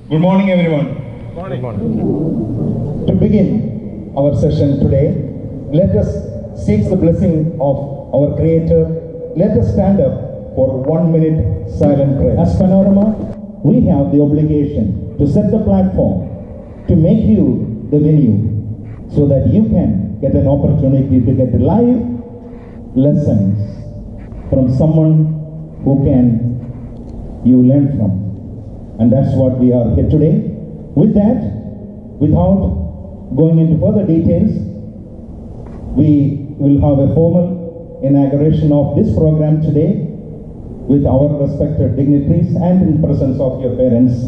Good morning, everyone. Good morning. To begin our session today, let us seek the blessing of our Creator. Let us stand up for 1 minute silent prayer. As Panorama, we have the obligation to set the platform, to make you the venue, so that you can get an opportunity to get live lessons from someone who can you learn from. And that's what we are here today. With that, without going into further details, we will have a formal inauguration of this program today with our respected dignitaries and in presence of your parents.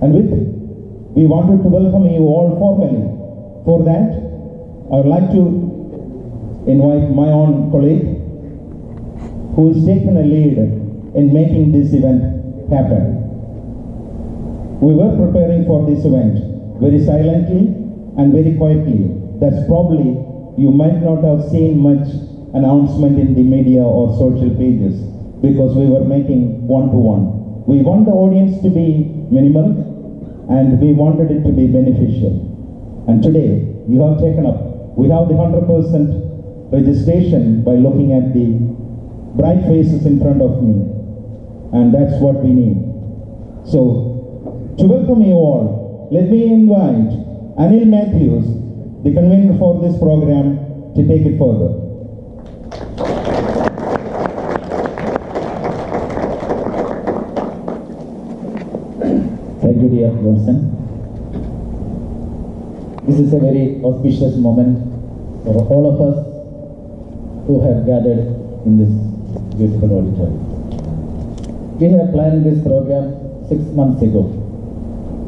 And we wanted to welcome you all formally. For that, I would like to invite my own colleague who has taken a lead in making this event happen. We were preparing for this event very silently and very quietly. That's probably you might not have seen much announcement in the media or social pages because we were making one-to-one. We want the audience to be minimal and we wanted it to be beneficial. And today you have taken up, we have the 100% registration by looking at the bright faces in front of me. And that's what we need. So, to welcome you all, let me invite Anil Matthews, the convener for this program, to take it further. Thank you, dear Johnson. This is a very auspicious moment for all of us who have gathered in this beautiful auditorium. We have planned this program 6 months ago.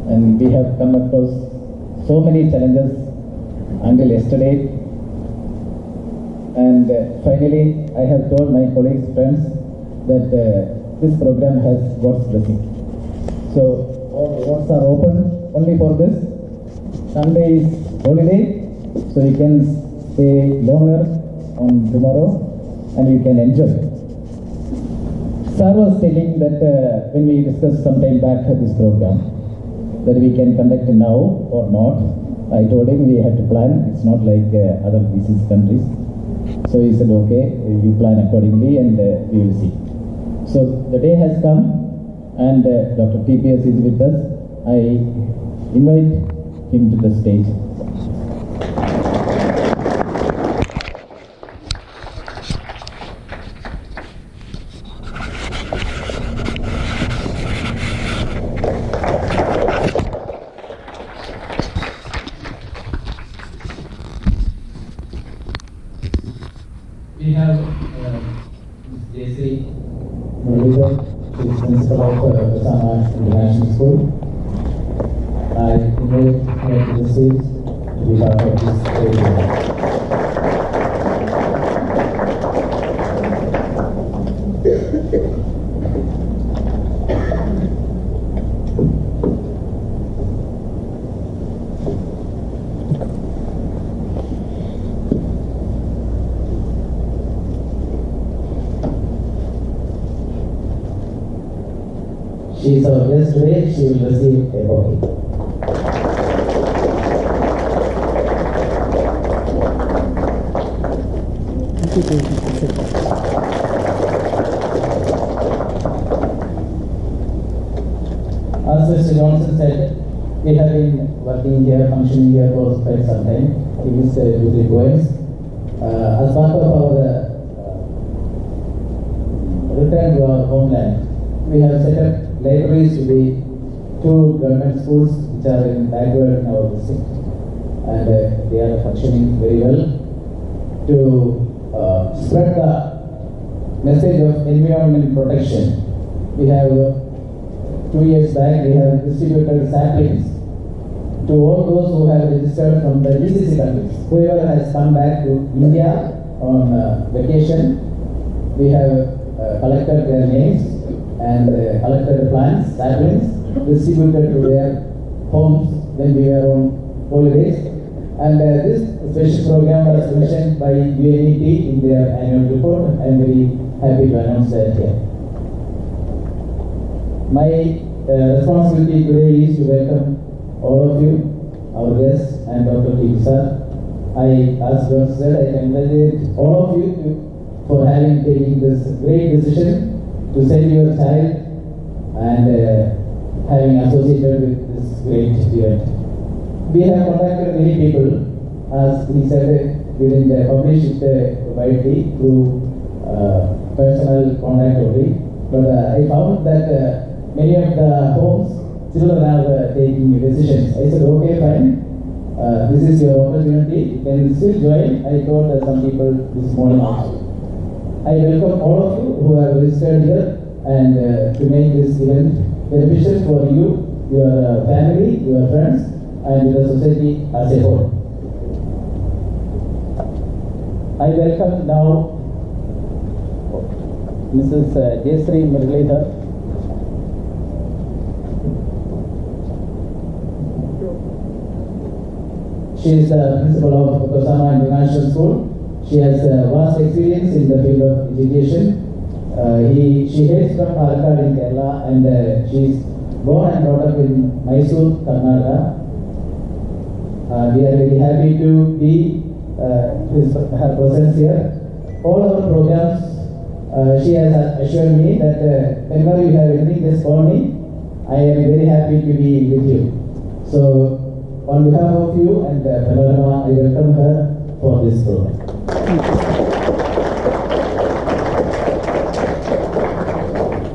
And we have come across so many challenges until yesterday. And finally, I have told my colleagues, friends, that this program has God's blessing. So, all doors are open only for this. Sunday is holiday, so you can stay longer on tomorrow and you can enjoy. Sir was telling that when we discussed some time back this program, that we can conduct now or not. I told him we had to plan. It's not like other disease countries. So he said, okay, you plan accordingly and we will see. So the day has come and DrTPS is with us. I invite him to the stage. We have J.C. Muralidhar, who is principal of Dammam International School. I invite her to the stage to be part of this program. She is our guest today. She will receive a bouquet. As Mr. Johnson said, we have been working here, functioning here for quite some time. He missed 2-3 points. As part of our return to our homeland, we have set up libraries to the 2 government schools which are in backward in our district, and they are functioning very well to spread the message of environment protection. We have 2 years back we have distributed saplings to all those who have registered from the GCC countries. Whoever has come back to India on vacation, we have collected their names and collected the plants, saplings, distributed to their homes when we were on holidays. And this special program was commissioned by UNEP in their annual report. I am very happy to announce that here. My responsibility today is to welcome all of you, our guests, and Dr. DrTPS sir. As Dr. said, I congratulate all of you for having taken this great decision to send your child and having associated with this great event. We have contacted many people, as he said, during the published widely through personal contact only. But I found that many of the homes children are taking decisions. I said, okay, fine. This is your opportunity. You can still join. I told some people this morning also. I welcome all of you who have registered here and to make this event beneficial for you, your family, your friends, and the society as a whole. I welcome now Mrs. Jayashree Muralidhar. She is the principal of Kosama International School. She has vast experience in the field of education. She hails from Palakkad in Kerala, and she is born and brought up in Mysore, Karnataka. We are very happy to be her presence here. All our programs, she has assured me that whenever you have anything, just call me. I am very happy to be with you. So, on behalf of you and PANORAMA, I welcome her for this program.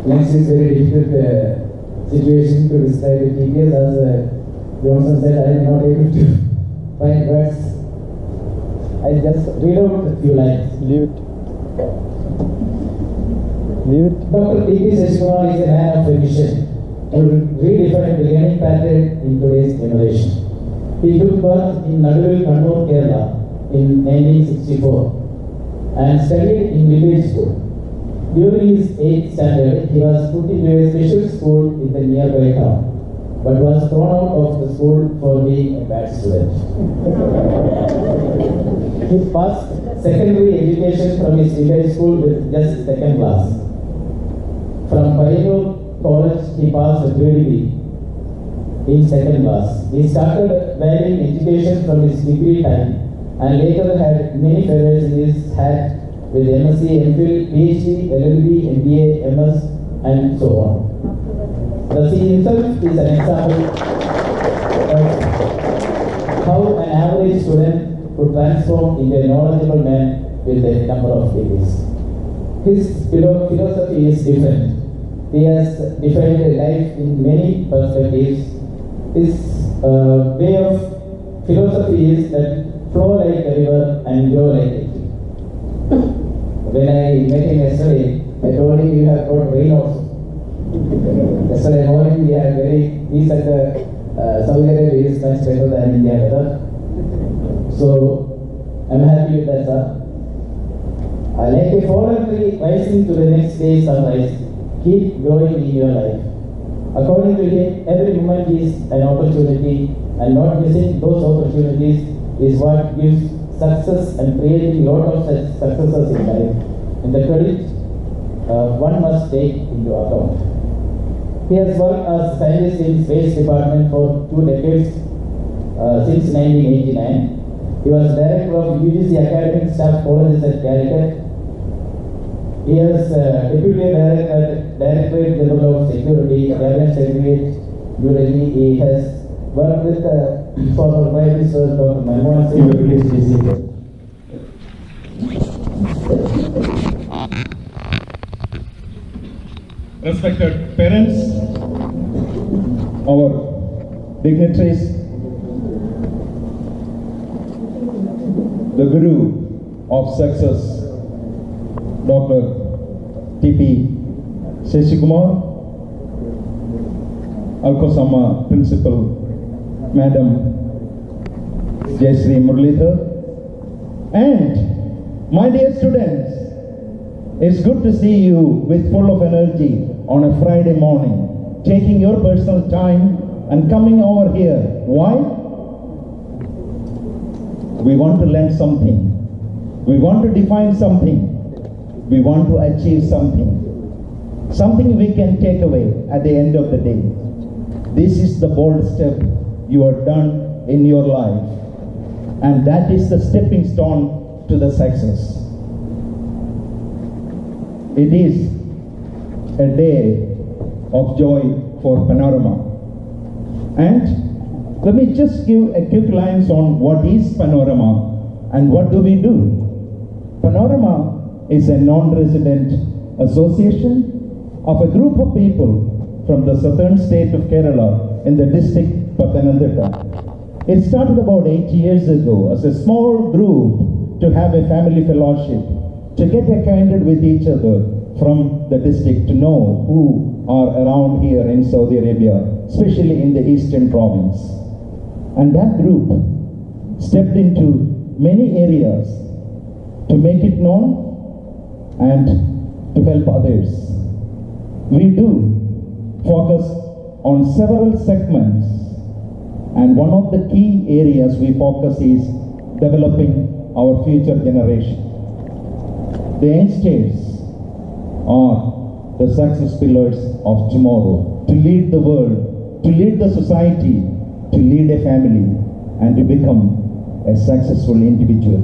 Next is very difficult situation to describe the DPS. As Johnson said, I am not able to find words. I just read out a few lines. Leave it. Leave it. Dr. DPS is a man of vision who redefined the learning pattern in today's generation. He took birth in Naduvil, Kannur, Kerala in 1964 and studied in village school. During his 8th standard, he was put into a special school in the nearby town, but was thrown out of the school for being a bad student. He passed secondary education from his village school with just 2nd class. From Payyanur College, he passed DYD in 2nd class. He started valuing education from his degree time and later had many fellows in his hat with MSc, MPhil, PhD, LLW, MBA, MS, and so on. Thus, he himself is an example of how an average student could transform into a knowledgeable man with a number of degrees. His philosophy is different. He has defined life in many perspectives. His way of philosophy is that flow like a river and grow like a tree. When I met him yesterday, I told him you have brought rain also. Yesterday morning we had he said Saudi Arabia is much better than India weather. So I'm happy with that, sir. Like a fallen tree rising to the next day's sunrise, keep growing in your life. According to him, every moment is an opportunity, and not missing those opportunities is what gives success and creating a lot of such successes in life. And the credit one must take into account. He has worked as scientist in space department for 2 decades since 1989. He was director of UGC Academic Staff Colleges at Calicut. He is Deputy Directorate General of Security, Cabinet Secretariat, New Delhi. He has worked with former Prime Minister Dr. Manmohan Singh. Respected parents, our dignitaries, the guru of success, Dr. T.P. Seshikumar, Alkosama Principal, Madam Jayashree Muralidhar, and my dear students, it's good to see you with full of energy on a Friday morning, taking your personal time and coming over here. Why? We want to learn something. We want to define something. We want to achieve something. something we can take away at the end of the day. This is the bold step you have done in your life, and that is the stepping stone to the success. It is a day of joy for Panorama. And let me just give a quick lines on what is Panorama and what do we do. Panorama is a non-resident association of a group of people from the southern state of Kerala in the district Pathanamthitta. It started about 8 years ago as a small group to have a family fellowship, to get acquainted with each other from the district, to know who are around here in Saudi Arabia, especially in the eastern province. And that group stepped into many areas to make it known and to help others. We do focus on several segments, and one of the key areas we focus is developing our future generation. The youngsters are the success pillars of tomorrow, to lead the world, to lead the society, to lead a family, and to become a successful individual.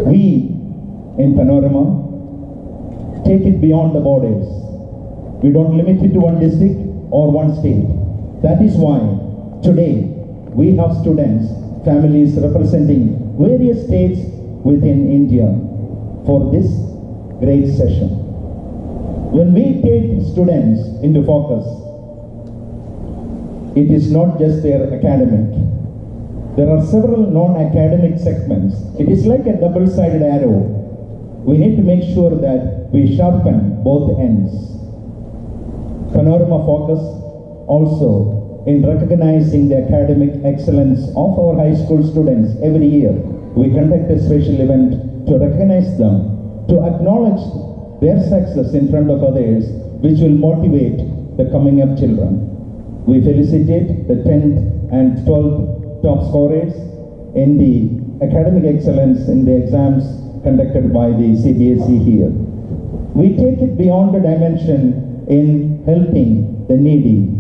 We in Panorama take it beyond the borders. We don't limit it to one district or one state. That is why today we have students, families representing various states within India for this great session. When we take students into focus, it is not just their academic. There are several non-academic segments. It is like a double-sided arrow. We need to make sure that we sharpen both ends. Panorama focus also in recognizing the academic excellence of our high school students. Every year we conduct a special event to recognize them, to acknowledge their success in front of others, which will motivate the coming up children. We felicitate the 10th and 12th top scorers in the academic excellence in the exams conducted by the CBSE here. We take it beyond the dimension in helping the needy.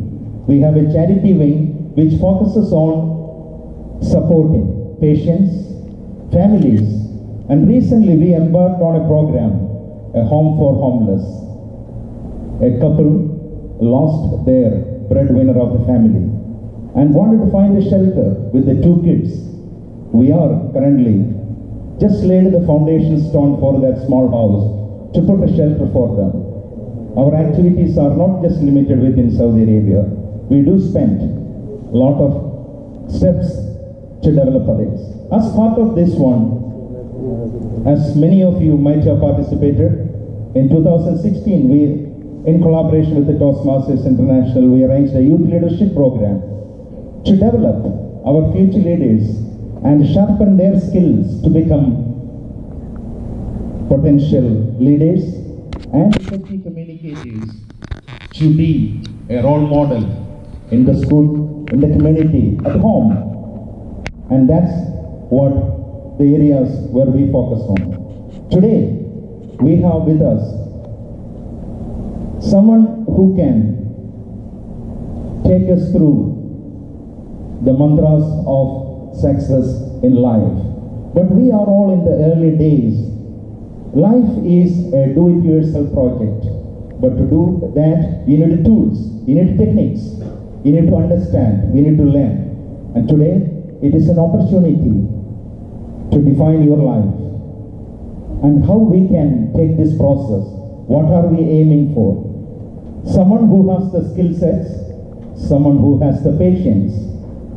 We have a charity wing which focuses on supporting patients, families, and recently we embarked on a program, a home for homeless. A couple lost their breadwinner of the family and wanted to find a shelter with the 2 kids. We are currently just laid the foundation stone for that small house to put a shelter for them. Our activities are not just limited within Saudi Arabia. We do spend a lot of steps to develop others. As part of this one, as many of you might have participated, in 2016, we, in collaboration with the Toastmasters International, we arranged a youth leadership program to develop our future leaders and sharpen their skills to become potential leaders and effective communicators, to be a role model in the school, in the community, at home. And that's what the areas where we focus on. Today, we have with us someone who can take us through the mantras of success in life. But we are all in the early days. Life is a do-it-yourself project. But to do that, you need tools, you need techniques, you need to understand, we need to learn. And today, it is an opportunity to define your life and how we can take this process. What are we aiming for? Someone who has the skill sets, someone who has the patience,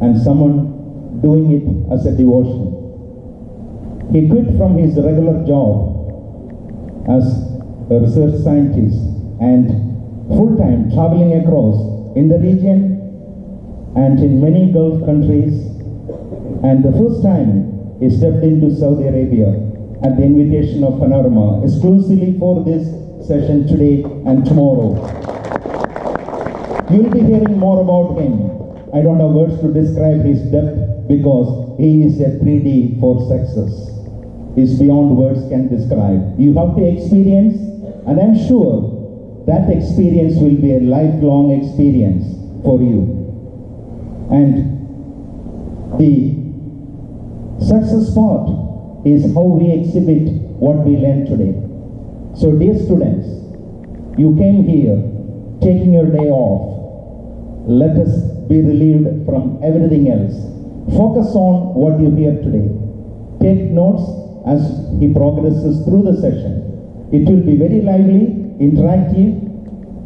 and someone doing it as a devotion. He quit from his regular job as a research scientist and full-time traveling across in the region and in many Gulf countries. And the first time he stepped into Saudi Arabia at the invitation of Panorama, exclusively for this session today and tomorrow. You will be hearing more about him. I don't have words to describe his depth because he is a 3D for success. It's beyond words can describe. You have to experience, and I'm sure that experience will be a lifelong experience for you. And the success part is how we exhibit what we learned today. So dear students, you came here taking your day off. Let us be relieved from everything else. Focus on what you hear today. Take notes as he progresses through the session. It will be very lively, interactive,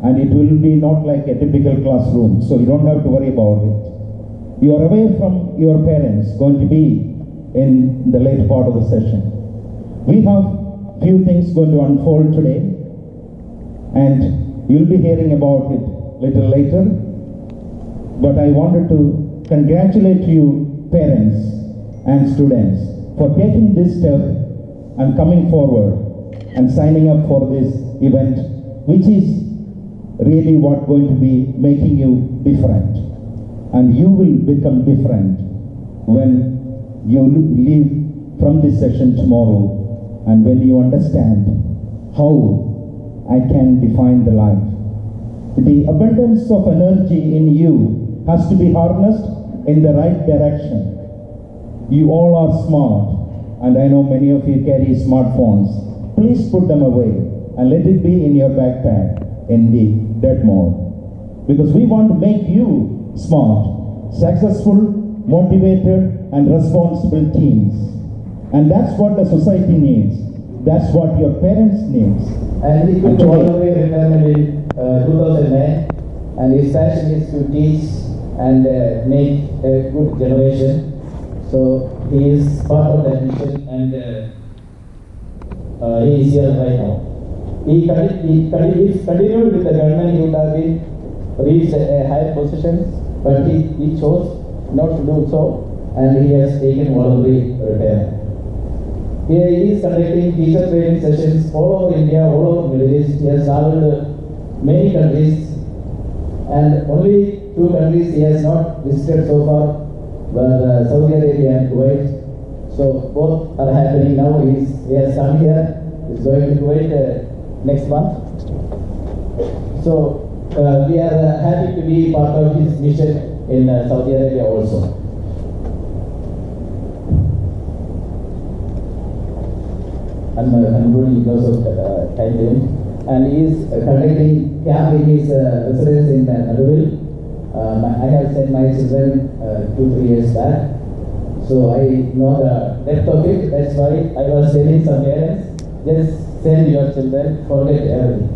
and it will be not like a typical classroom, so you don't have to worry about it. You are away from your parents, going to be in the late part of the session. We have few things going to unfold today, and you'll be hearing about it little later. But I wanted to congratulate you, parents and students, for taking this step and coming forward and signing up for this event, which is really what going to be making you different. And you will become different when you leave from this session tomorrow, and when you understand how I can define the life. The abundance of energy in you has to be harnessed in the right direction. You all are smart, and I know many of you carry smartphones. Please put them away and let it be in your backpack in the dead mode. Because we want to make you smart, successful, motivated, and responsible teens. And that's what the society needs. That's what your parents need. And he took voluntary retirement in 2009, and his passion is to teach and make a good generation. So he is part of that mission, and he is here right now. If continued with the government, he would have been reached a higher position, but he chose not to do so, and he has taken voluntary retirement. Here he is conducting teacher training sessions all over India, all over Middle East. He has traveled many countries, and only 2 countries he has not visited so far were Saudi Arabia and Kuwait. So both are happening now. He has come here. He's going to Kuwait next month. So we are happy to be part of his mission in Saudi Arabia also. I'm concluding because of time limit. And he is conducting camp in his residence in Naduville. I have sent my children 2-3 years back. So I know the depth of it. That's why I was telling some parents, just send your children, forget everything.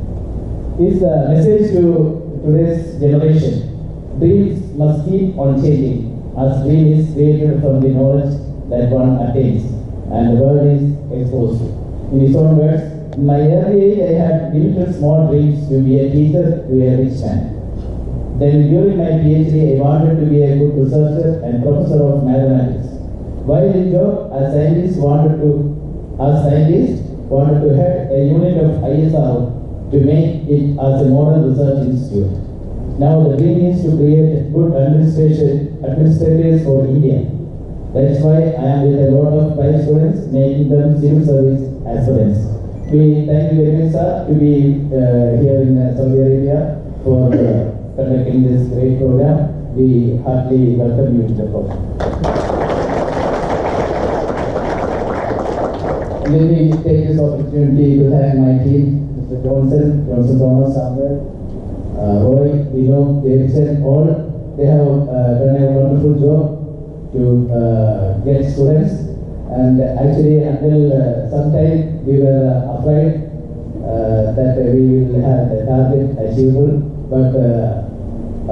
His message to today's generation: dreams must keep on changing, as dream is created from the knowledge that one attains, and the world is exposed to. In his own words, in my early age, I had limited small dreams to be a teacher to a rich man. Then during my PhD, I wanted to be a good researcher and professor of mathematics. While in job, as scientist wanted to head a unit of ISR to make it as a model research institute. Now the dream is to create good administrators for India. That's why I am with a lot of private students, making them civil service aspirants. We thank you very much, sir, to be here in Saudi Arabia for conducting this great program. We heartily welcome you to the program. Let me take this opportunity to thank my team, Mr. Johnson Thomas, Samuel, Roy, Dino, Davidson, all. They have done a wonderful job to get students. And actually, until some time, we were afraid that we will have the target achievable. But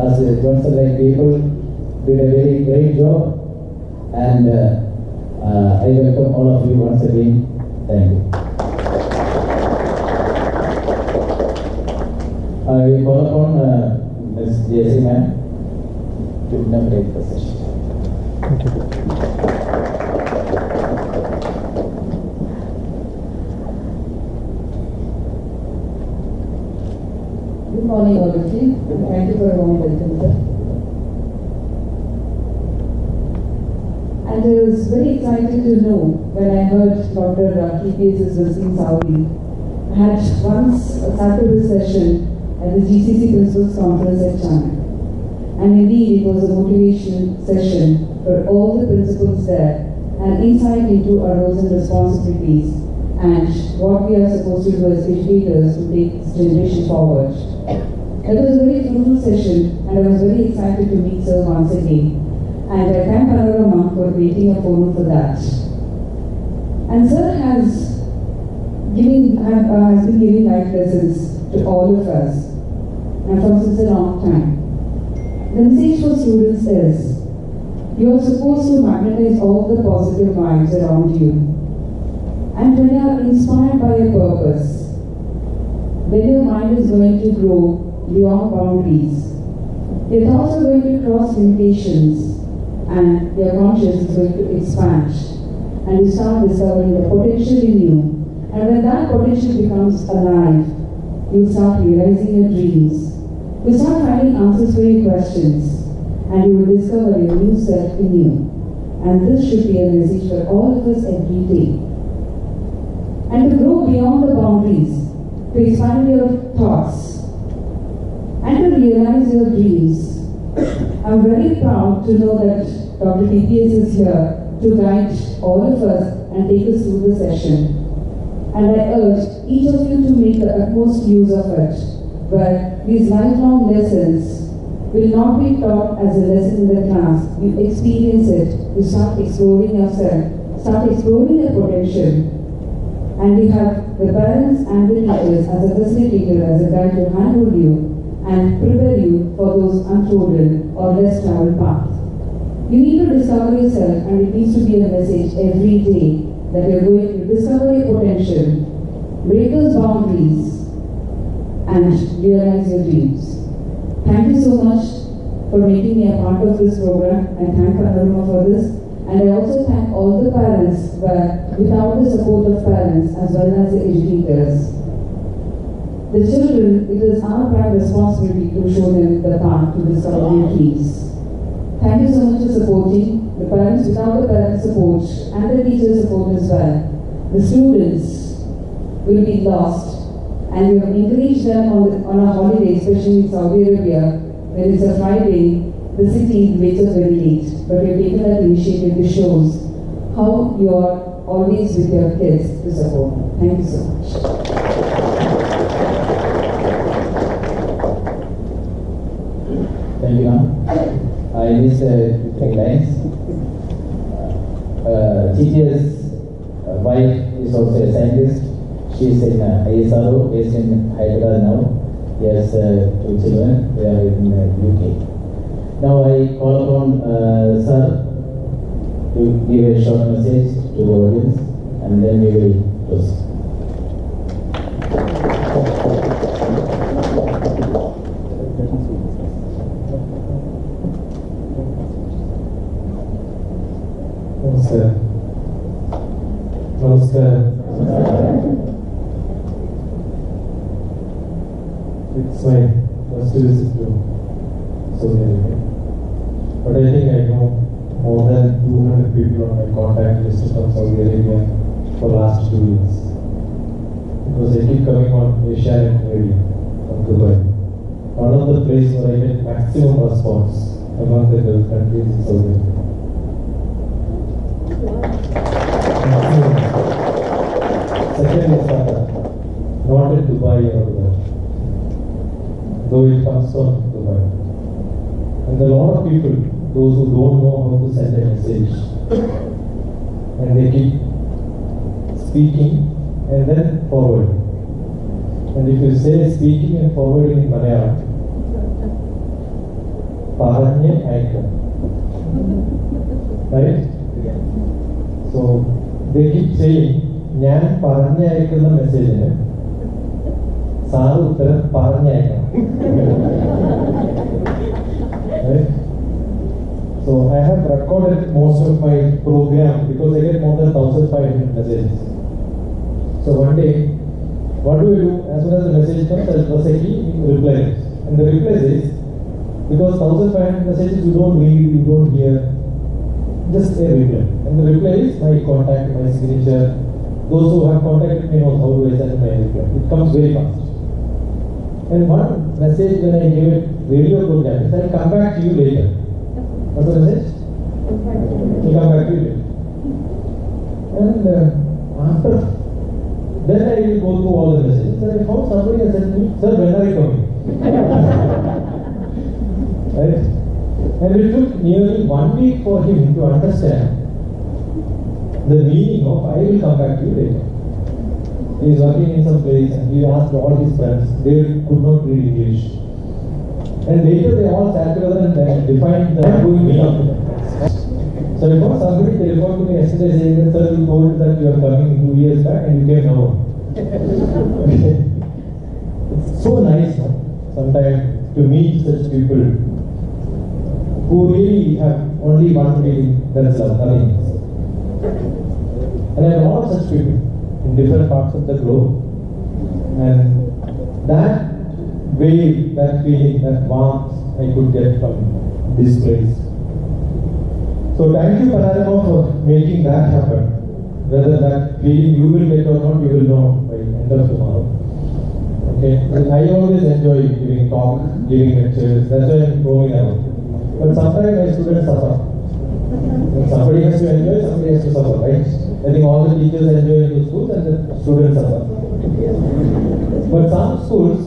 as Johnson-like people did a very great job, and I welcome all of you once again. Thank you. I call upon Ms. J.C. ma'am to inaugurate the session. Thank you. Good morning, all of you. Thank you for a warm welcome, sir. And I was very excited to know when I heard Dr. DrTPS is visiting Saudi. I had once sat to this session at the GCC Principals Conference at Chennai. And indeed, it was a motivation session for all the principals there, an insight into our roles and responsibilities, and what we are supposed to do as educators to take this generation forward. It was a very fruitful session, and I was very excited to meet Sir once again. And I thank PANORAMA for creating a forum for that. And Sir has been giving life lessons to all of us, and for since a long time. The message for students is, you are supposed to magnetize all the positive vibes around you. And when you are inspired by a purpose, when your mind is going to grow beyond boundaries, your thoughts are going to cross limitations, and your conscience is going to expand, and you start discovering the potential in you. And when that potential becomes alive, you start realizing your dreams. You start finding answers for your questions, and you will discover your new self in you. And this should be a message for all of us every day. And to grow beyond the boundaries, to expand your thoughts, and to realize your dreams. I'm very proud to know that DrTPS is here to guide all of us and take us through the session. And I urge each of you to make the utmost use of it, where these lifelong lessons will not be taught as a lesson in the class. You experience it, you start exploring yourself, start exploring your potential. And you have the parents and the teachers as a facilitator, as a guide to handle you and prepare you for those untrodden or less traveled paths. You need to discover yourself, and it needs to be a message every day that you're going to discover your potential, break those boundaries, and realize your dreams. Thank you so much for making me a part of this program, and thank PANORAMA for this. And I also thank all the parents, where without the support of parents as well as the educators, the children, it is our prime responsibility to show them the path to discover their dreams. Thank you so much for supporting the parents. Without the parents' support and the teachers' support as well, the students will be lost. And we have encouraged them on a holiday, especially in Saudi Arabia, when it's a Friday, the city wakes up very late. But we have taken that initiative. This shows how you are always with your kids to support them. Thank you so much. Thank you, ma'am. I missed 3 lines. Teacher's wife is also a scientist. She is in ISRO, based in Hyderabad now. He has 2 children. They are in UK. Now I call upon Sir to give a short message to the audience, and then we will close. Namaskar. It's my first visit to Saudi Arabia. But I think I know more than 200 people on my contact list from Saudi Arabia for the last 2 years. Because I keep coming on Asia radio from Dubai. One of the places where I get maximum response among the Gulf countries is Saudi Arabia. Second is not in Dubai or there, though it comes from Dubai. And a lot of people, those who don't know how to send a message, and they keep speaking and then forward. And if you say speaking and forwarding in Malayalam, Paranye Aika. Right? So they keep saying, ഞാൻ പറഞ്ഞയക്കുന്ന മെസ്സേജിന് sir ഉത്തരം പറഞ്ഞയക്കണം. So I have recorded most of my program because I get more than 1,500 messages. So one day, what do we do? As soon as the message comes, I'll press a key, reply. And the reply says, because 1,500 messages you don't read, you don't hear, just a reply. And the reply is my contact, my signature. Those who have contacted me know how to send my reply. It comes very fast. And one message when I gave it radio program is, I'll come back to you later. What's the message? I'll come back to you later. And after, then I will go through all the messages. And I found somebody has said to me, sir, when are you coming? Right? And it took nearly 1 week for him to understand the meaning of I will come back to you later. He is working in some place and he asked all his friends, they could not read English. And later they all sat together and defined the going meaning of it. So if somebody telephoned to me yesterday saying that, sir, you told that you are coming 2 years back and you came now. It's so nice, no? Sometimes to meet such people who really have only one feeling, that's love, nothing else. And I have a lot of such people in different parts of the globe. And that wave, that feeling, that warmth I could get from this place. So thank you, PANORAMA, for making that happen. Whether that feeling you will get or not, you will know by the end of tomorrow. Okay? And I always enjoy giving talk, giving lectures. That's why I'm roaming around. But sometimes my students suffer. When somebody has to enjoy, somebody has to suffer, right? I think all the teachers enjoy in the schools and the students suffer. But some schools,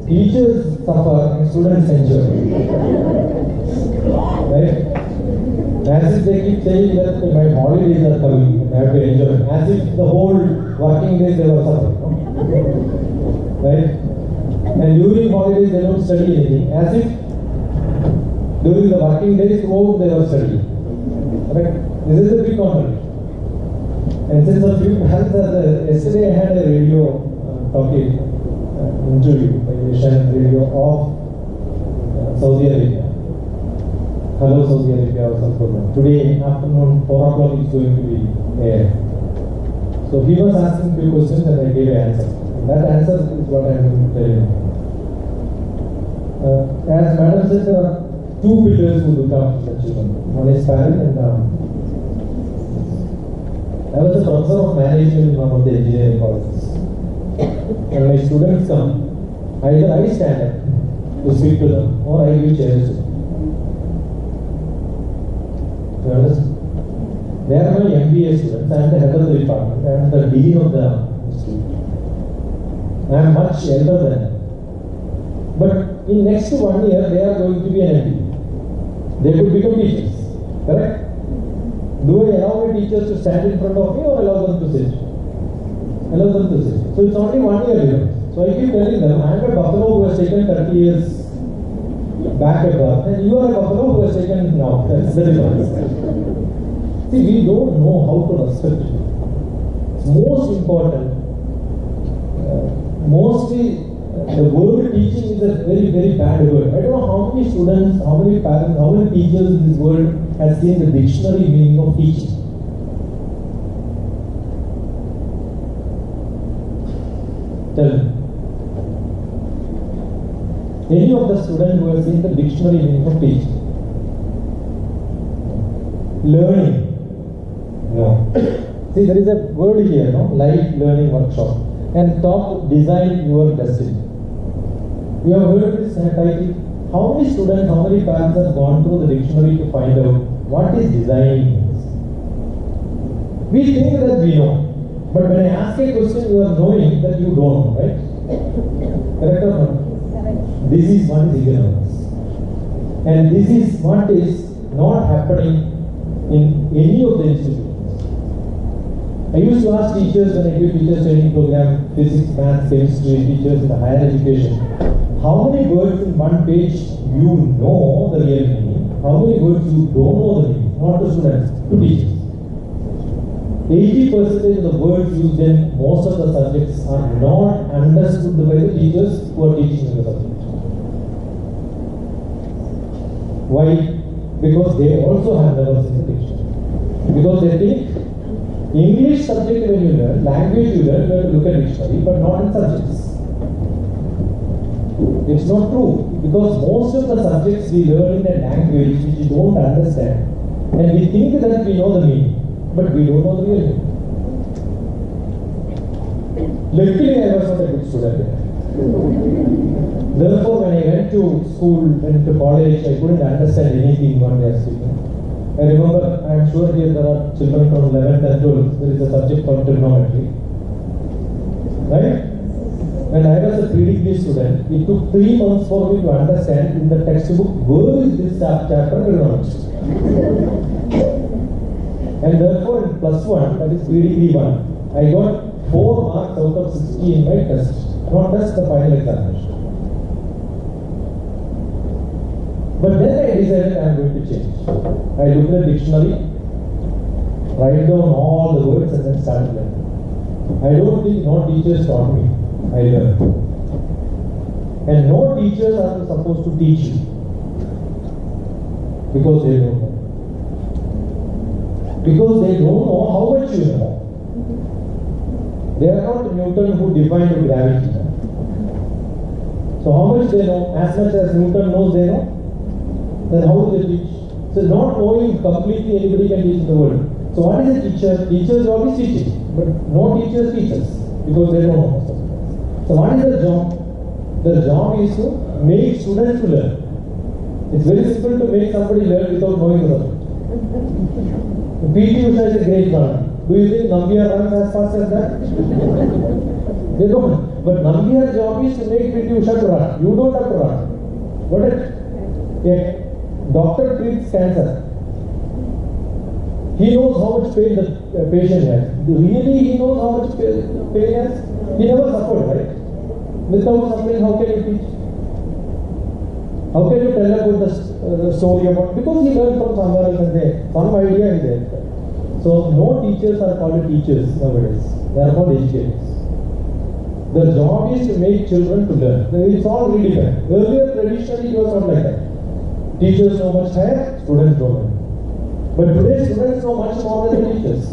teachers suffer and students enjoy. Right? As if they keep saying that my holidays are coming and I have to enjoy. As if the whole working days they were suffering. No? Right? And during holidays they don't study anything. As if during the working days throughout they were studying. Correct? This is a big contradiction. And since a few months, yesterday I had a radio talking interview by Asian Radio of Saudi Arabia. Hello Saudi Arabia or some program. Today afternoon 4 o'clock is going to be aired. So he was asking few questions and I gave an answer. And that answer is what I am going to tell you. As Madam said, there are two pillars who look after the children. One is parent and I was a professor of management in one of the engineering colleges. When my students come, either I stand up to speak to them or I give chairs to them. You understand? They are my MBA students. I am the head of the department. I am the dean of the institute. I am much elder than them. But in next 1 year, they are going to be an MBA. They could become teachers. Correct? Do I allow my teachers to stand in front of me or allow them to sit? Allow them to sit. So it's only 1 year difference. So I keep telling them, I am a buffalo who has taken 30 years back at birth, and you are a buffalo who has taken now. That's the difference. See, we don't know how to respect it. It's most important. Mostly, the word teaching is a very, very bad word. I don't know how many students, how many parents, how many teachers in this world has seen the dictionary meaning of teaching. Tell me. Any of the students who have seen the dictionary meaning of teaching? Learning. No. See, there is a word here, no? Life learning workshop. And top design your destiny. You have heard this title. How many students, how many parents have gone through the dictionary to find out what is design means? We think that we know. But when I ask a question, you are knowing that you don't know, right? Correct or not? This is what is ignorance. And this is what is not happening in any of the institutions. I used to ask teachers when I give teachers training program, physics, math, chemistry, teachers in the higher education, how many words in one page you know the real meaning, how many words you don't know the meaning, not to students, to teachers. 80% of the words used in most of the subjects are not understood by the teachers who are teaching the subject. Why? Because they also have never seen the dictionary. Because they think English subject when you learn, language you learn, you have to look at dictionary, but not in subjects. It's not true, because most of the subjects we learn in a language which we don't understand, and we think that we know the meaning, but we don't know the real meaning. Luckily, I was not a good student. Therefore, when I went to school, went to college, I couldn't understand anything what they are speaking. I remember, I am sure here there are children from 11th and 12th, there is a subject called trigonometry. Right? When I was a pre-degree student, it took 3 months for me to understand in the textbook where is this chapter trigonometry. And therefore, in plus 1, that is pre-degree 1, I got 4 marks out of 60 in my test, not just the final examination. But then I decided I am going to change. I looked at the dictionary, write down all the words and then started learning. I don't think no teachers taught me, I learned. And no teachers are supposed to teach you because they don't know. Because they don't know how much you know. They are not Newton who defined gravity. So how much they know? As much as Newton knows they know. Then how do they teach? So not knowing completely anybody can teach the world. So what is a teacher? Teachers are always teaching, but no teachers teach us because they don't know. So what is their job? Their job is to make students to learn. It's very simple to make somebody learn without knowing the subject. PT Usha is a great runner. Do you think Nambiar runs as fast as that? They don't. But Nambiar's job is to make PT Usha to run. You don't have to run. Got it? Yeah. Doctor treats cancer. He knows how much pain the patient has. Really, he knows how much pain has. He never suffered, right? Without suffering, how can you teach? How can you tell about the story about? Because he learned from somewhere else and there. Some idea is there. So no teachers are called teachers nowadays. They are called educators. Their job is to make children to learn. It's all redefined. Earlier, traditionally, it was not like that. Teachers know much higher, students don't know. But today, students know much more than the teachers.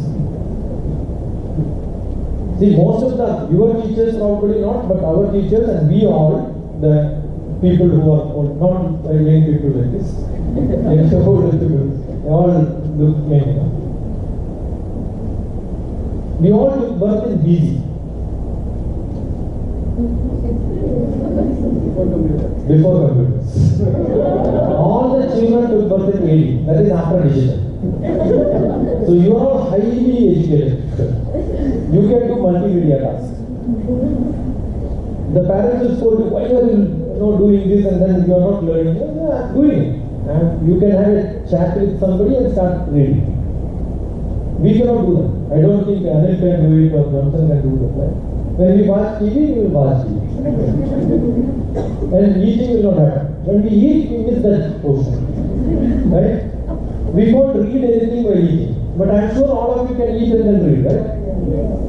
See, most of your teachers probably not, but our teachers and we all, the people who are old, not young people like this, older people, they all look young. We all took birth in BC. Before computers. All the children took birth in AD. That is after digital. So you are all highly educated. You can do multimedia tasks. The parents will scold you, why are you doing this and then you are not learning? Yeah, I'm doing it. And you can have a chat with somebody and start reading. We cannot do that. I don't think Anil can do it or Johnson can do that. Right? When we watch TV, we will watch TV. And eating will not happen. When we eat, we miss that portion. Right? We won't read anything while eating. But I'm sure all of you can eat and then read, right?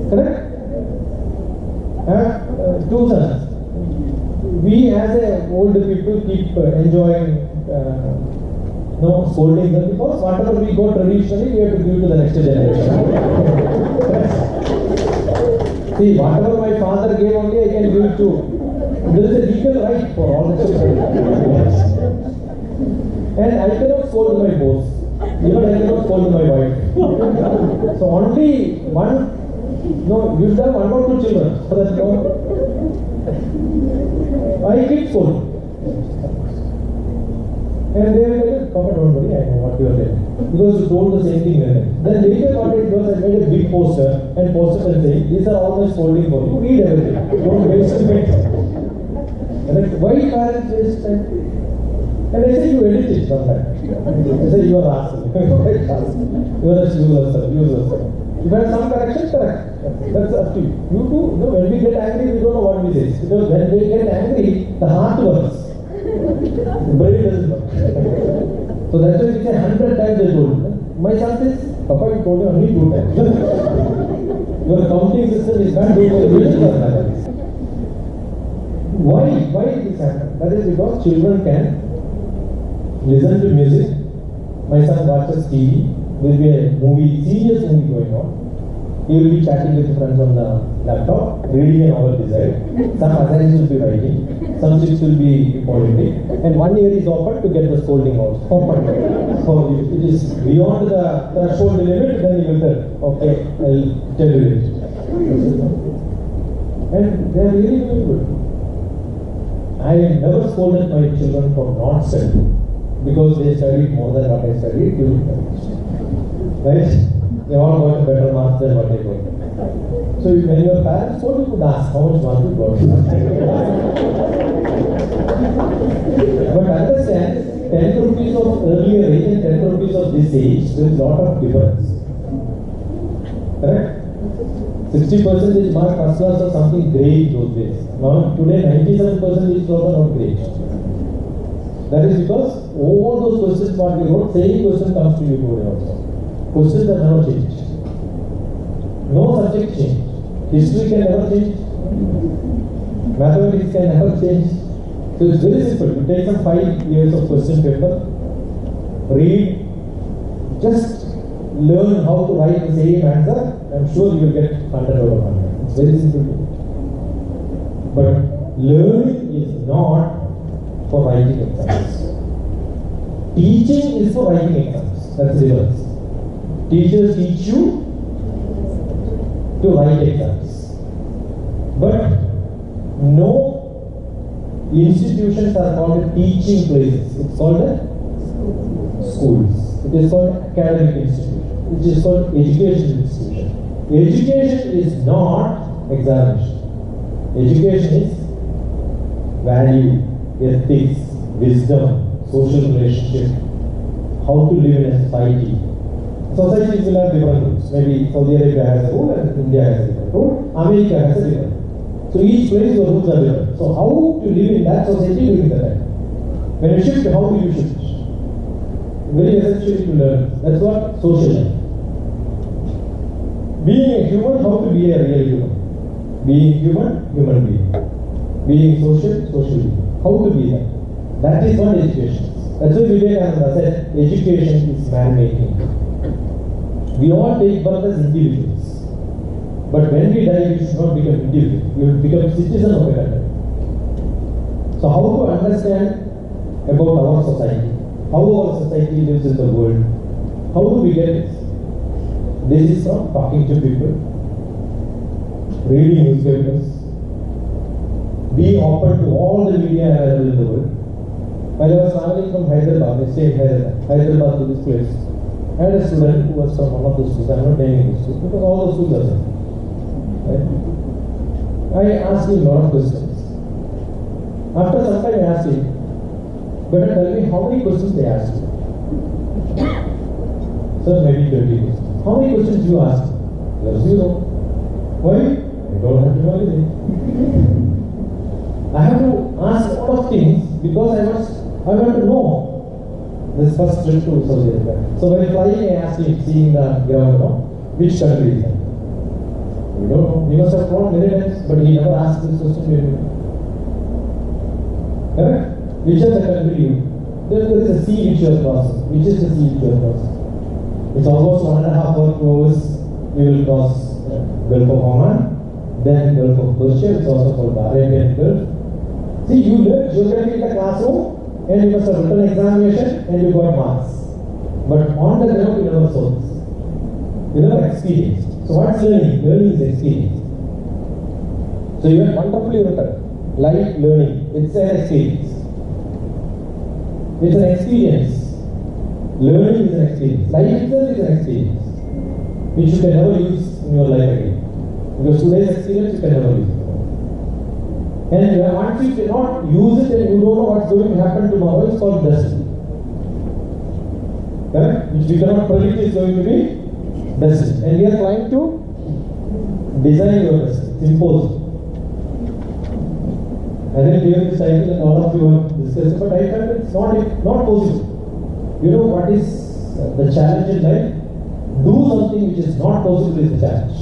Correct? I have 2 sons. We as older people keep enjoying scolding them because whatever we got traditionally, we have to give to the next generation. See, whatever my father gave only, I can give it to. There is a legal right for all the children. And I cannot scold my boss. Even I cannot scold my wife. So only one, you should have 1 or 2 children. So that I keep scolding. And they will tell you, Papa, don't worry, I know what you are saying. Because you told the same thing then. Then later what it was, I made a big poster and posted and saying, these are all my scolding for you. Read everything. Don't waste time. And like, why parents waste time? And I say, you edit it sometimes. I say, you are asking. You are a useless. If I have some correction, correct. That's up to you. You too, when we get angry, we don't know what we say. Because when we get angry, the heart works. The brain doesn't work. So that's why we say 100 times I told you. My son says, Papa, you told me only 2 times. Your counting system is not doing it. Why this happens? That is because children can listen to music. My son watches TV. There will be a movie, serious movie going on. He will be chatting with friends on the laptop, reading an novel beside. Some assignments will be writing. Some chicks will be pointing. And one ear is open to get the scolding out. Open. So if it is beyond the threshold limit, then he will tell, okay, I'll tell you it. And they are really good. I never scolded my children for not studying because they studied more than what I studied during college. Right? They all got better marks than what I got. So when your parents told, you could ask how much mark you got. But understand, 10 rupees of earlier age and 10 rupees of this age, there is a lot of difference. Correct? 60% mark first class was something great those days. Now today 97% is also not great. That is because all those questions what we wrote, same question comes to you today also. Questions are never changed. No subject change. History can never change. Mathematics can never change. So it's very simple. You take some 5 years of question paper, read, just learn how to write the same answer. I'm sure you will get 100 out of 100. It's very simple. But learning is not for writing exams. Teaching is for writing exams. That's the difference. Teachers teach you to write exams. But no institutions are called teaching places. It's called schools. It is called academic institution. It is called educational institution. Education is not examination. Education is value, ethics, wisdom, social relationship, how to live in a society. Societies will have different rules. Maybe Saudi Arabia has a rule and India has a different rule. America has a different rule. So each place your rules are different. So how to live in that society during the time? When you shift, how do you shift? Very essential to learn. That's what social life. Being a human, how to be a real human? Being human, human being. Being social, social being. How to be that? That is what education is. That's why Vivekananda said, education is man-making. We all take birth as individuals. But when we die, we should not become individuals. We will become citizens of a country. So how to understand about our society? How our society lives in the world? How do we get this? This is from talking to people, reading newspapers, being open to all the media available in the world. While I was traveling from Hyderabad, I stayed in Hyderabad to this place. I had a student who was from one of the schools. I'm not naming the school because all the schools are there. Right? I asked him a lot of questions. After some time I asked him, better tell me how many questions they asked you. Sir, maybe 20 questions. How many questions you ask? There are 0. Why? I don't have to know anything. I have to ask a lot of things because I want to know. This first trip to Saudi Arabia. So when flying, I asked him, seeing the ground, which country is that? We don't know. He must have flown many times, but he never asked this question to anyone. Correct? Which is the country? There is a sea which you are crossing. Which is the sea which you are crossing? It's almost 1.5 hours. You will cross Gulf of Oman, then Gulf of Persia. It's also called the Arabian Gulf. See, you learn geography in the classroom, and you must have written examination, and you got marks. But on the ground, you never saw this. You never experienced. So what's learning? Learning is experience. So you have wonderfully written. Life learning. It's an experience. It's an experience. Learning is an experience. Life itself is an experience, which you can never use in your life again. Because today's experience you can never use. And once you cannot use it and you don't know what's going to happen tomorrow, it's called destiny. Correct? Which we cannot predict is going to be destiny. And we are trying to design your destiny. It's impossible. I think during this cycle, and all of you have discussed it, but I felt it's not possible. You know what is the challenge in life? Do something which is not possible is the challenge.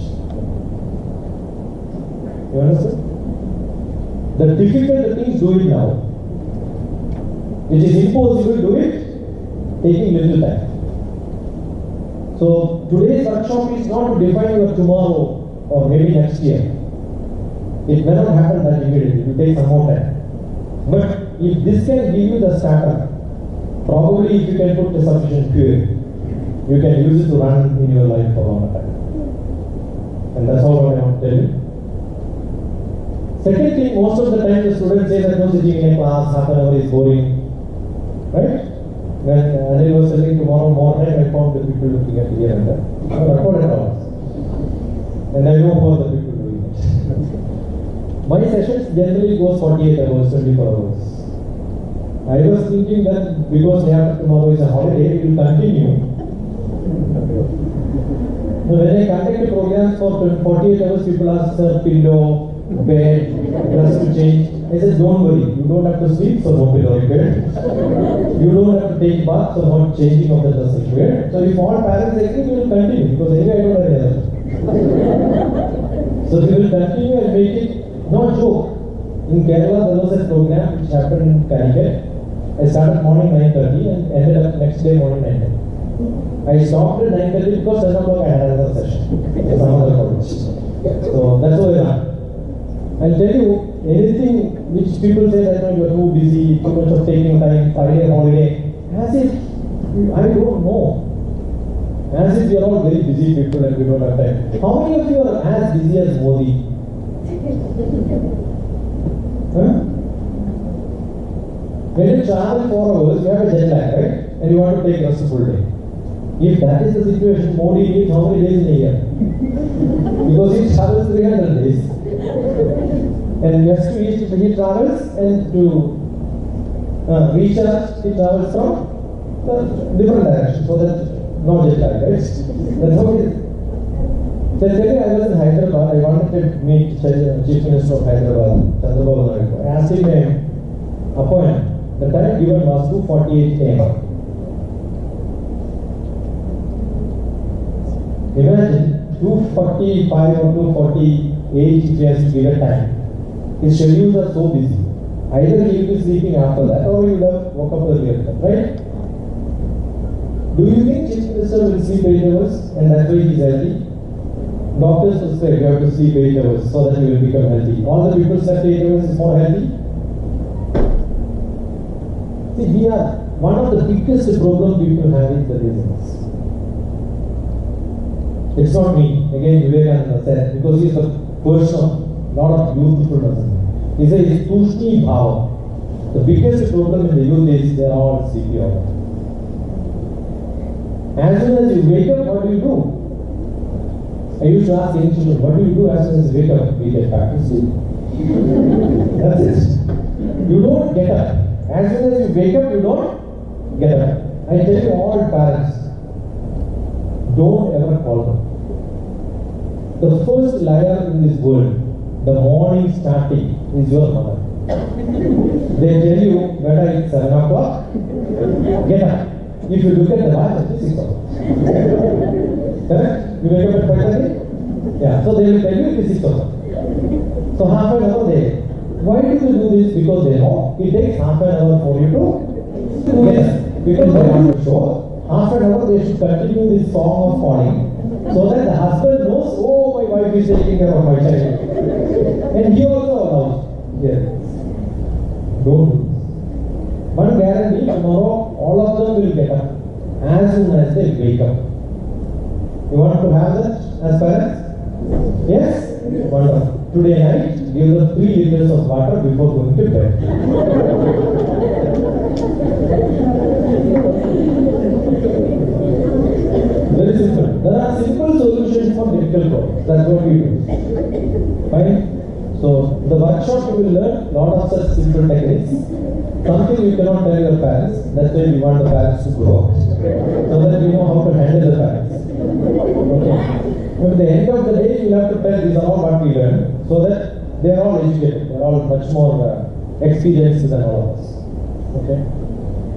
You understand? The difficult things, do it now. Which is impossible, do it taking little time. So today's workshop is not to define your tomorrow or maybe next year. It may not happen that immediately. It will take some more time. But if this can give you the starter, probably if you can put the sufficient fuel, you can use it to run in your life for a long time. And that's all I want to tell you. Second thing, most of the time the students say that no, sitting in a class, half an hour is boring. Right? When Anil was telling tomorrow morning, I found the people looking at here and there. I recorded all. And I know how the people doing it. My sessions generally goes 48 hours, 24 hours. I was thinking that because day after tomorrow is a holiday, it will continue. When I conduct programs for 48 hours, people ask, sir, pillow, bed, dress to change. I said, don't worry, you don't have to sleep, so no pillow required. You don't have to take bath, so no changing of the dress required. So if all parents agree, we will continue, because anyway I don't have any other. So we will continue and make it, no joke. In Kerala, there was a program which happened in Calicut. I started morning 9:30 and ended up next day morning 9:30. I stopped at 9:30 because 10 o'clock I had another session in some other college. So that's why I'll tell you, anything which people say that you are too busy, too much of taking time, Friday holiday, as if I don't know. As if we are all very busy people and we don't have time. How many of you are as busy as Modi? Huh? When you travel 4 hours, you have a jet lag, right? And you want to take rest full day. If that is the situation, Modi needs how many days in a year? Because he travels 300 days. And west to east, he travels, and to recharge, he travels from different directions. So that no jet lag, right? That's how it is. So today I was in Hyderabad. I wanted to meet Chief Minister of Hyderabad, Chandrababu Naidu. I asked him an appointment. The time given was 2:48 a.m. Imagine 2:45 or 2:48 if he has to give a time. His schedules are so busy. Either he will be sleeping after that or he would have woke up earlier, right? Do you think Chief Minister will sleep 8 hours and that's why he is healthy? Doctors will say you have to sleep 8 hours so that you will become healthy. All the people slept 8 hours is more healthy. See, we are one of the biggest problem people have is the laziness. It's not me. Again, Vivekananda said, because he is a person of lot of youthfulness. He says it's Tushni Bhava. The biggest problem in the youth is they are all sleepy all. As soon as you wake up, what do you do? I used to ask young children, what do you do as soon as you wake up? We get back to sleep. That's it. You don't get up. As soon as you wake up, you don't get up. I tell you all parents, don't ever call them. The first liar in this world, the morning starting, is your mother. They tell you whether it's 7 o'clock, get up. If you look at the watch, it's 6 o'clock. Correct? You wake up at 5:30? Yeah, so they will tell you it is 6 o'clock. So half an hour there. Why do you do this? Because they know it takes half an hour for you to get up. Because they want to show half an hour they should continue this song of calling so that the husband knows, oh, my wife is taking care of my child. And he also allows. Yes. Don't do this. One guarantee, tomorrow all of them will get up as soon as they wake up. You want to have that as parents? Yes? Wonderful. Today night, give them 3 liters of water before going to bed. Very simple. There are simple solutions for difficult problems. That's what we do. Fine? So, the workshop you will learn a lot of such simple techniques. Something you cannot tell your parents. That's why we want the parents to grow up. So that we know how to handle the parents. Okay. At the end of the day, you have to tell these are all what we learned, so that they are all educated. They are all much more experienced than all of us. Okay.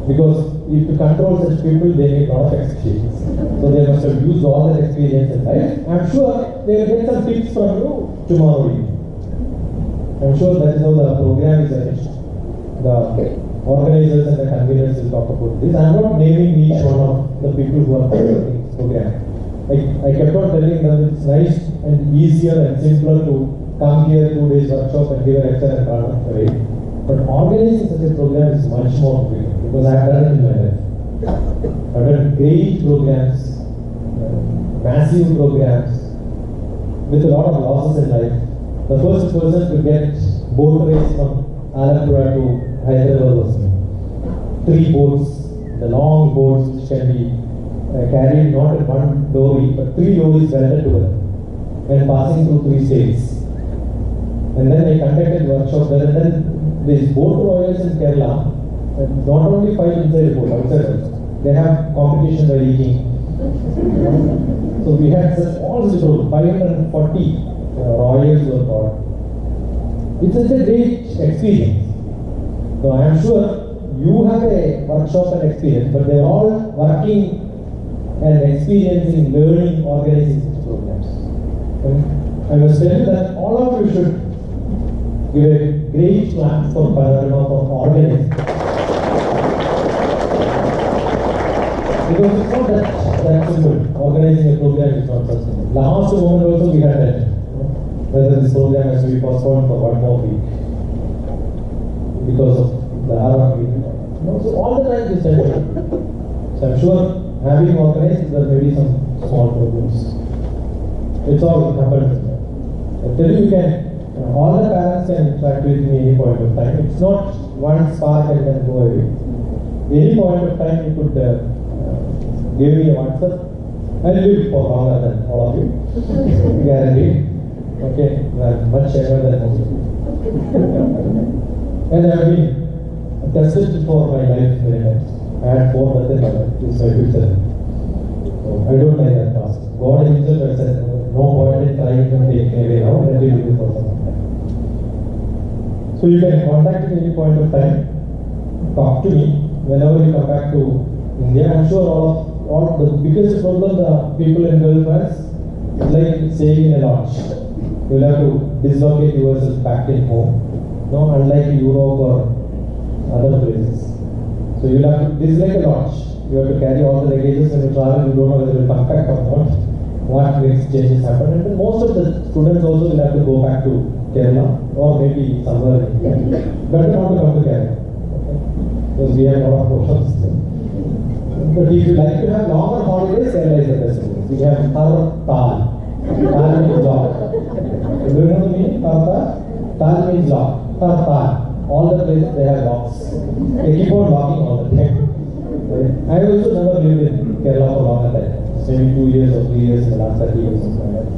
Because if to control such people, they need a lot of experience. So they must have used all that experience in life. I'm sure they will get some tips from you tomorrow evening. I'm sure that is how the program is arranged. The organizers and the conveners will talk about this. I'm not naming each one of the people who are part of this program. I kept on telling them it's nice and easier and simpler to come here 2 days workshop and give a lecture and run away. But organizing such a program is much more difficult because I have done it in my life. I've done great programs, massive programs with a lot of losses in life. The first person to get boat race from Alappuzha to Hyderabad was me. 3 boats, the long boats which can be carried not in one lorry but 3 lorries welded together and passing through 3 states. And then I conducted workshop there, and then these boat royals in Kerala not only fight inside the boat, outside also. They have competition by eating. So we had such all such 540 royals were called. It's such a great experience. So I am sure you have a workshop and experience, but they're all working and experiencing, learning, organizing such programs. And I must tell you that all of you should give a great clap for Panorama for organizing. Because it's not that simple. Organizing a program is not such simple. Last moment also we had that. Whether this program has to be postponed for 1 more week because of the RFP. So all the time this time. So I'm sure having organized there may be some small problems. It's all happened. I tell you, all the parents can interact with me any point of time. It's not one spark and then go away. Any point of time you could give me a WhatsApp. I'll live for longer than all of you. Guaranteed. Okay, much younger than most of you. And I have been tested for my life many times. I had 4 months in my life. This is my future. So I don't like that task. God himself has said, no point in trying to take me away now, let me do it for some time. So you can contact me any point of time. Talk to me whenever you come back to India. I'm sure all the biggest problem the people in Gulf has is like staying in a lodge. You will have to dislocate yourself back in home. No, unlike Europe or other places. So you will have to, this is like a lodge. You have to carry all the luggages when you travel. You don't know whether you will come back or not. What makes changes happen. And then most of the students also will have to go back to Kerala or maybe somewhere in India. Better not to come to Kerala. Okay? Because we have a lot of programs. But if you like to have longer holidays, Kerala is the best place. We have Tal. Tal means lock. Do you know the meaning? Tal means lock. Tal. All the places they have locks. They keep on locking all the time. I also never lived in Kerala for longer time. Maybe 2 years or 3 years in the last 30 years or something like that.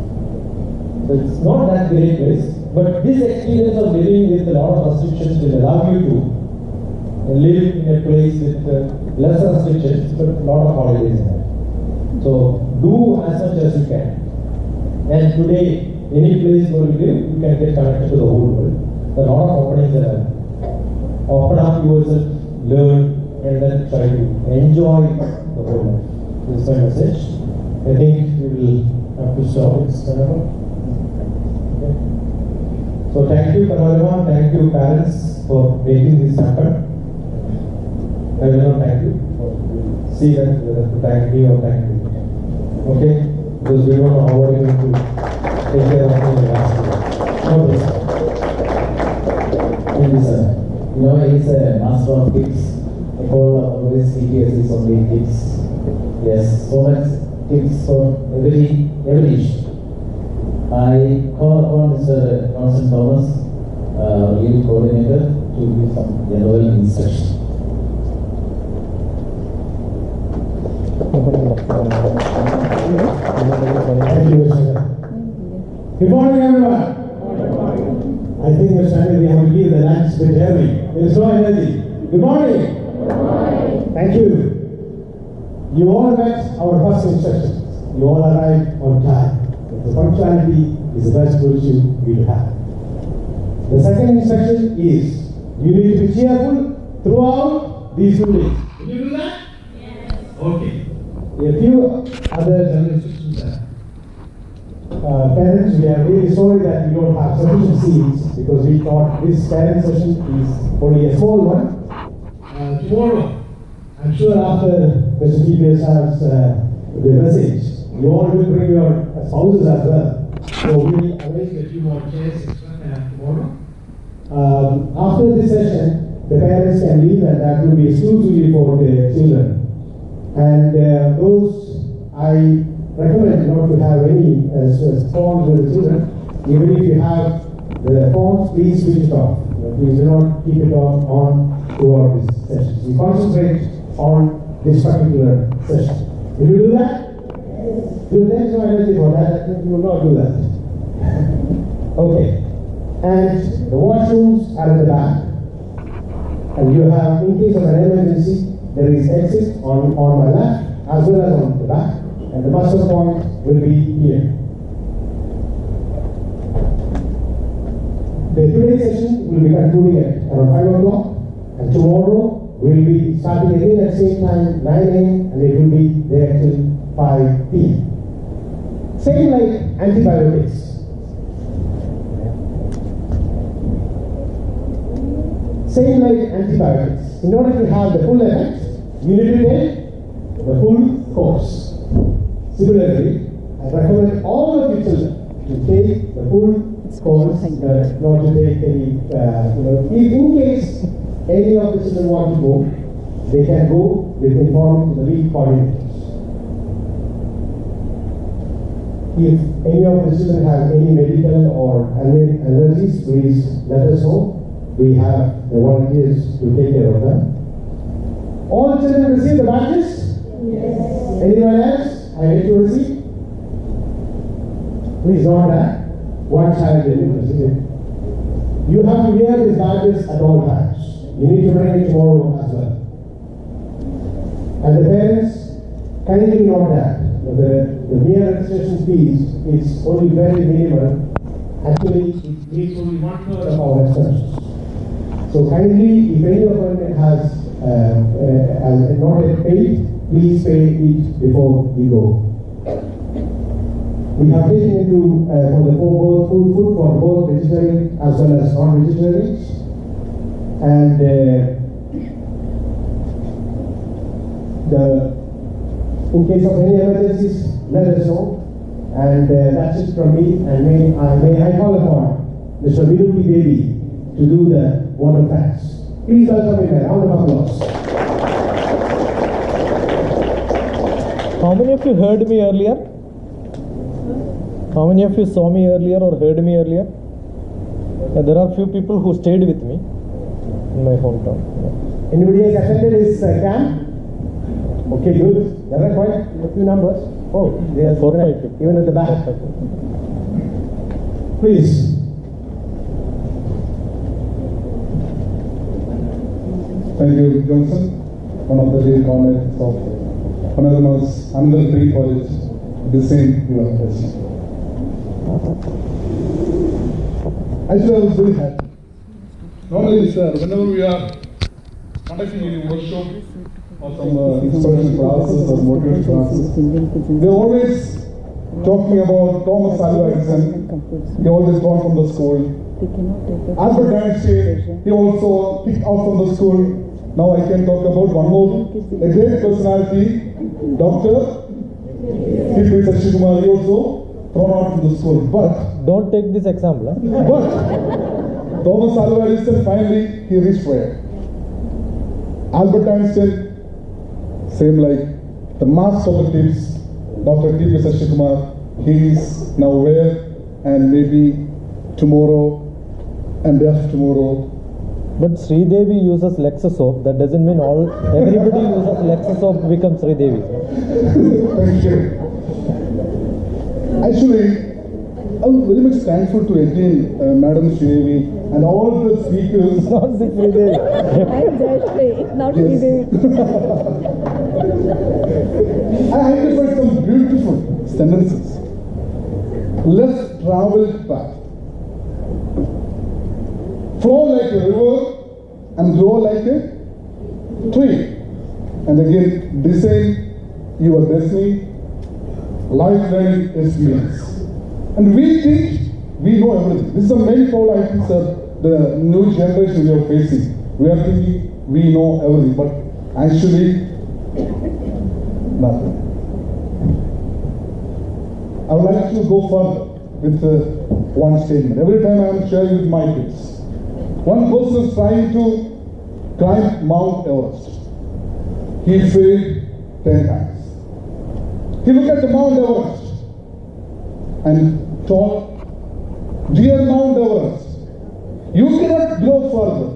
So it's not that great place. But this experience of living with a lot of restrictions will allow you to live in a place with less restrictions but a lot of holidays in it. So do as much as you can. And today, any place where you live, you can get connected to the whole world. There are a lot of openings there. Open up yourself, learn, and then try to enjoy the whole life. This is my message. I think we will have to stop this Panorama. Okay. So thank you, Panorama. Thank you, parents, for making this happen. I will not thank you. See that whether to thank me or thank you. Okay? Because we don't know how we are going to take care of the last year. Okay. Thank you, sir. You know, he's a master of tips. I call always DPS is only tips. Yes, so much tips for every issue. I call upon Mr. Johnson Thomas, lead coordinator, to give some general instruction. Thank you, Mr. Good morning, everyone. I think, Mr. we have to leave the lunch a bit early. There is no energy. Good morning. Good morning. Thank you. You all met our first instructions. You all arrived on time. The punctuality is the best virtue we have. The second instruction is you need to be cheerful throughout these 2 days. Will you do that? Yes. Okay. A few other general instructions are. Parents, we are really sorry that we don't have sufficient seats because we thought this parent session is only a small one. Tomorrow, I'm sure after Mr. DPS has the message, you all will bring your spouses as well. So we will arrange a few more chairs tomorrow. After this session, the parents can leave and that will be exclusively for the children. And those I recommend not to have any phones with the children. Even if you have The phones, please switch it off. Please do not keep it on throughout this session. We concentrate on this particular session. Will you do that? If there is no energy for that, you will not do that. Okay. And the washrooms are at the back. And you have, in case of an emergency, there is exit on my left as well as on the back. And the muster point will be here. The today's session will be concluding at around 5 o'clock. And tomorrow we'll be starting again at the same time, 9 a.m. and it will be there till 5 p.m. Same like antibiotics. Same like antibiotics. In order to have the full effect, you need to take the full course. Similarly, I recommend all of you children to take the full course, not to take any, if in case any of the children want to go, they can go with informing the week coordinators. If any of the children have any medical or allergies, please let us know. We have the volunteers to take care of them. All the children receive the badges? Yes. Anyone else? I need to receive? Please don't that. One child will receive it. You have to wear these badges at all times. You need to bring it tomorrow as well. And the parents, kindly note that the mere registration fees is only very minimal. Actually, it meets only 1/3 of our expenses. So kindly, if any of them has not yet paid, please pay it before you go. We have taken into for the both food for both vegetarian as well as non-vegetarians, and in case of any emergencies, let us know. And that's it from me. And may I call upon Mr. Viduki Baby to do the water facts. Please welcome him. A round of applause. How many of you heard me earlier? How many of you saw me earlier or heard me earlier? There are few people who stayed with me in my hometown. Yeah. Anybody has attended his camp? Okay, good. There are quite a few numbers. Oh, there's 4 or 5 people. Even at the back. Please. Thank you, Johnson, one of the lead comrades of another pre-college, the same university. Actually, I was very happy. Normally, sir, whenever we are conducting any workshop or some inspiration classes or motivation classes, they're always talking about Thomas Alva Edison. He always gone from the school. Albert Einstein, he also kicked out from the school. Now I can talk about one more, a great personality, Dr. DrTPS Kumar, he also thrown out from the school. But Don't take this example. But Thomas Alva Edison finally he reached where? Albert Einstein, same like the master of the tips, Dr. DPS Kumar, he is now where, and maybe tomorrow and day after tomorrow. But Sridevi uses Lexus soap. That doesn't mean everybody uses Lexus soap becomes Sridevi. Thank you. Actually, I'm very much thankful to again Madam Sridevi and all the speakers. Not the Sridevi. I'm Jayashree, not Sridevi. I identified some beautiful sentences. Less traveled path. Flow like a river and grow like a tree. And again, design your destiny, life learning experience. And we think we know everything. This is the main problem I think, sir, the new generation we are facing. We are thinking we know everything, but actually, nothing. I would like to go further with one statement. Every time I am sharing with my kids, one person is trying to climb Mount Everest. He failed 10 times. He looked at the Mount Everest and told, "Dear Mount Everest, You cannot go further,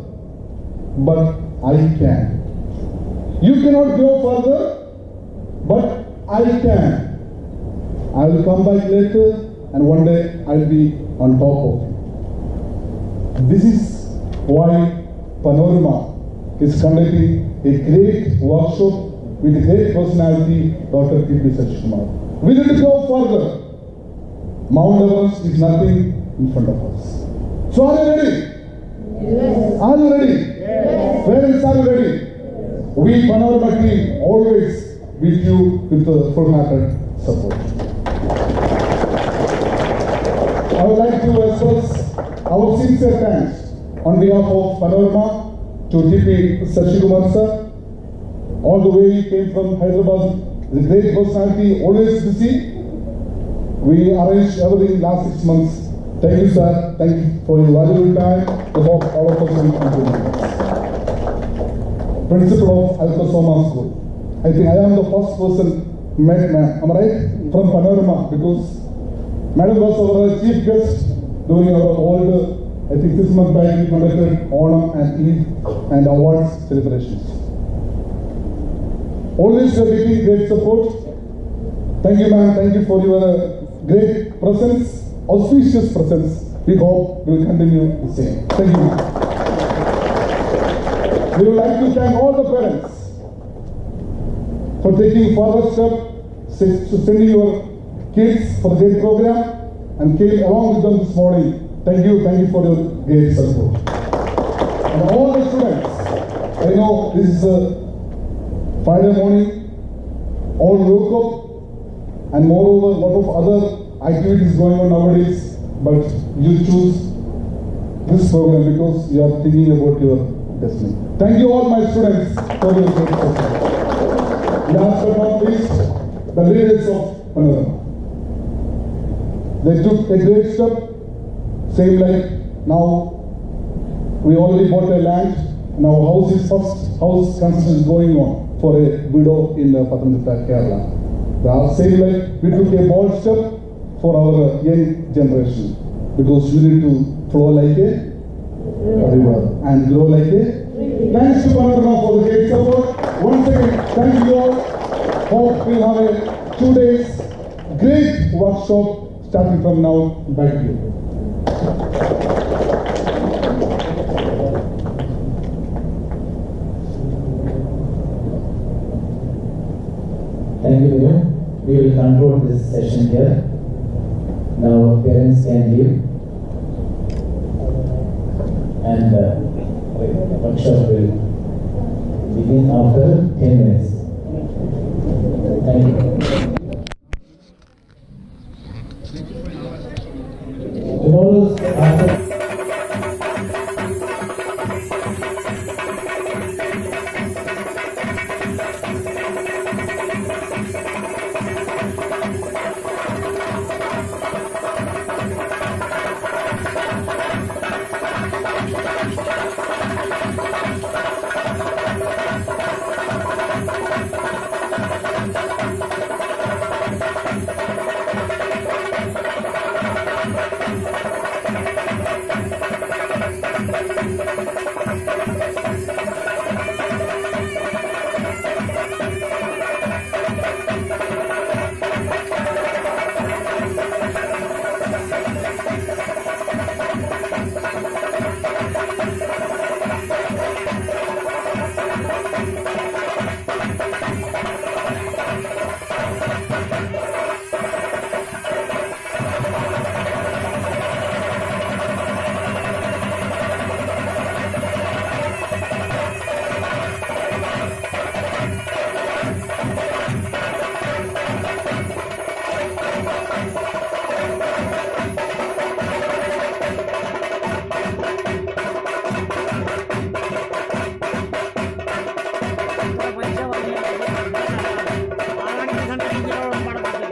but I can. You cannot go further, but I can. I will come back later and one day I will be on top of you. This is why PANORAMA is conducting a great workshop with a great personality, DrTPS. We need to go further. Mount Everest is nothing in front of us. So are you ready? Yes. Are you ready? Yes. Parents, are you ready? Yes. We PANORAMA team always with you with the full-hearted support. I would like to express our sincere thanks on behalf of PANORAMA to DP Sashikumar sir. All the way he came from Hyderabad, the great personality, always busy. We arranged everything last 6 months. Thank you, sir. Thank you for your valuable time. I hope all of us will continue. Principal of Alcosoma School. I think I am the first person met, am I right? From PANORAMA, because Madam was our chief guest during our old, I think 6 months back we conducted Onam and Eid and awards celebrations. Always you are getting great support. Thank you, ma'am. Thank you for your great presence, auspicious presence. We hope we will continue the same. Thank you, ma'am. We would like to thank all the parents for taking further steps, sending your kids for the great program and came along with them this morning. Thank you for your great support. And all the students, I know this is a Friday morning, all woke up, and moreover, a lot of other activities going on nowadays, but you choose this program because you are thinking about your destiny. Thank you all my students for your great support. Last but not least, the leaders of PANORAMA. They took a great step, same like now we already bought a land, now house is first house construction is going on for a widow in Pathanamthitta, Kerala. The same like we took a bold step for our young generation because we need to flow like a river and grow like a tree. Thanks to PANORAMA for the great support. Once again, thank you all. Hope we'll have a 2 days great workshop starting from now. Back to you. Thank you, Vinod. We will conclude this session here. Now parents can leave and the workshop will begin after 10 minutes. Thank you. Tomorrow's after అలాంటి